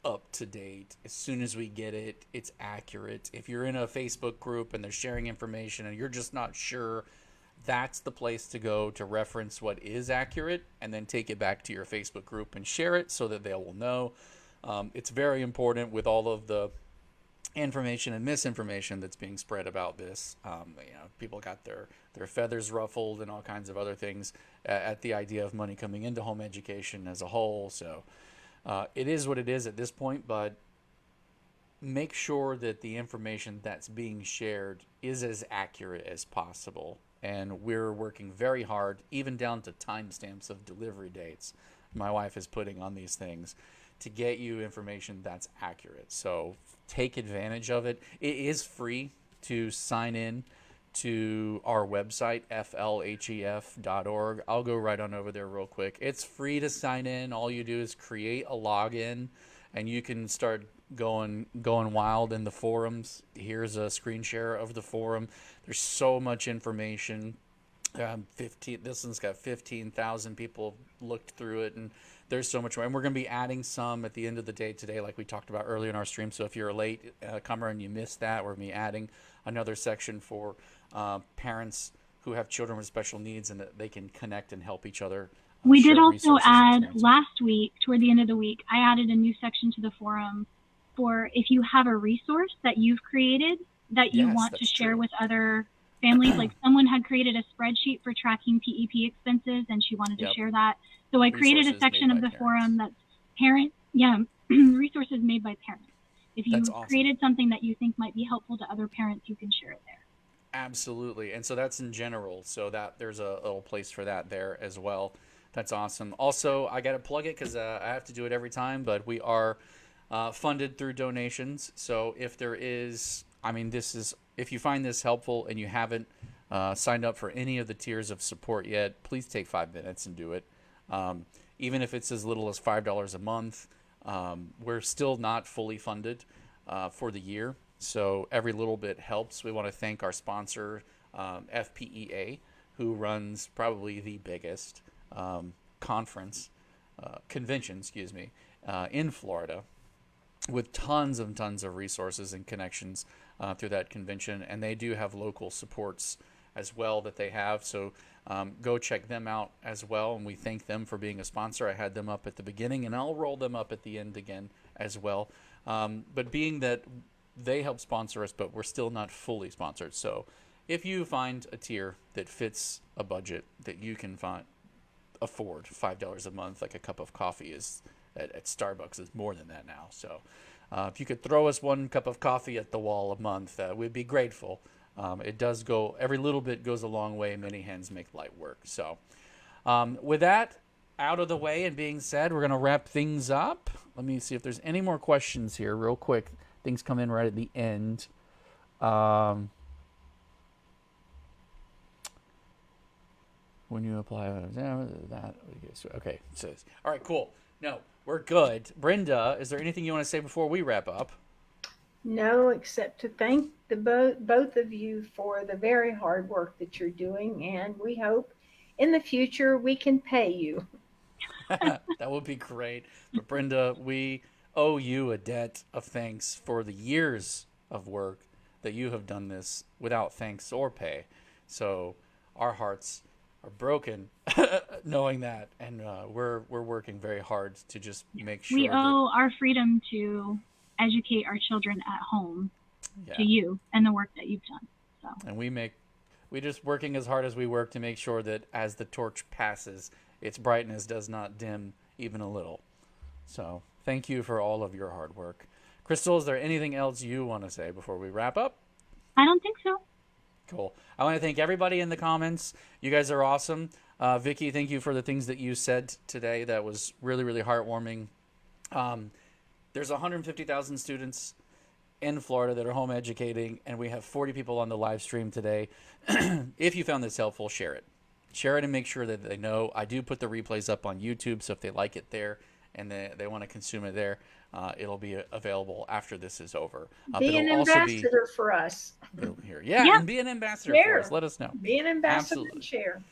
up to date. As soon as we get it, it's accurate. If you're in a Facebook group and they're sharing information and you're just not sure, that's the place to go to reference what is accurate, and then take it back to your Facebook group and share it so that they will know. It's very important with all of the information and misinformation that's being spread about this. People got their feathers ruffled and all kinds of other things at the idea of money coming into home education as a whole. So it is what it is at this point, but make sure that the information that's being shared is as accurate as possible. And we're working very hard, even down to timestamps of delivery dates, my wife is putting on these things to get you information that's accurate. So take advantage of it. It is free to sign in to our website, flhef.org. I'll go right on over there real quick. It's free to sign in. All you do is create a login, and you can start going wild in the forums. Here's a screen share of the forum. There's so much information. 15. This one's got 15,000 people looked through it, and there's so much more. And we're going to be adding some at the end of the day today, like we talked about earlier in our stream. So if you're a late comer and you missed that, we're going to be adding another section for parents who have children with special needs, and that they can connect and help each other. We did also add last week, toward the end of the week, I added a new section to the forum for if you have a resource that you've created that you want to share with other families. Like someone had created a spreadsheet for tracking PEP expenses, and she wanted to share that. So I created a section of the forum that's resources made by parents. If you created something that you think might be helpful to other parents, you can share it there. Absolutely. And so that's in general. So that there's a little place for that there as well. That's awesome. Also, I got to plug it because I have to do it every time, but we are funded through donations. So if there is, if you find this helpful and you haven't signed up for any of the tiers of support yet, please take 5 minutes and do it. Even if it's as little as $5 a month, we're still not fully funded for the year. So every little bit helps. We want to thank our sponsor, FPEA, who runs probably the biggest convention, in Florida, with tons of resources and connections through that convention. And they do have local supports as well that they have. So go check them out as well. And we thank them for being a sponsor. I had them up at the beginning, and I'll roll them up at the end again as well. But being that they help sponsor us, but we're still not fully sponsored. So if you find a tier that fits a budget that you can afford, $5 a month, like a cup of coffee is at Starbucks is more than that now. So if you could throw us one cup of coffee at the wall a month, we'd be grateful. It does go, every little bit goes a long way. Many hands make light work. So with that out of the way and being said, we're going to wrap things up. Let me see if there's any more questions here real quick. Things come in right at the end. When you apply that, okay. So, all right, cool. No, we're good. Brenda, is there anything you want to say before we wrap up? No, except to thank both of you for the very hard work that you're doing, and we hope in the future we can pay you. That would be great. But Brenda, we owe you a debt of thanks for the years of work that you have done this without thanks or pay. So our hearts are broken knowing that, and we're working very hard to just make sure we owe our freedom to educate our children at home to you and the work that you've done. So, and we just working as hard as we work to make sure that as the torch passes, its brightness does not dim even a little. So thank you for all of your hard work. Crystal, is there anything else you want to say before we wrap up? I don't think so. Cool. I want to thank everybody in the comments. You guys are awesome. Vicky, thank you for the things that you said today. That was really, really heartwarming. There's 150,000 students in Florida that are home educating, and we have 40 people on the live stream today. If you found this helpful, share it. Share it and make sure that they know. I do put the replays up on YouTube, so if they like it there and they want to consume it there, it'll be available after this is over. Be an ambassador for us. Here. Yeah, and be an ambassador for us. Let us know. Be an ambassador and share.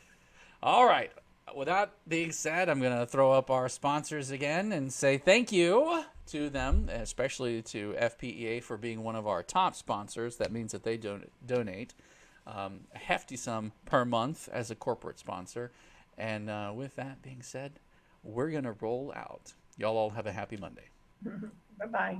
All right. With that being said, I'm going to throw up our sponsors again and say thank you to them, especially to FPEA for being one of our top sponsors. That means that they donate a hefty sum per month as a corporate sponsor. And with that being said, we're going to roll out. Y'all all have a happy Monday. Bye-bye.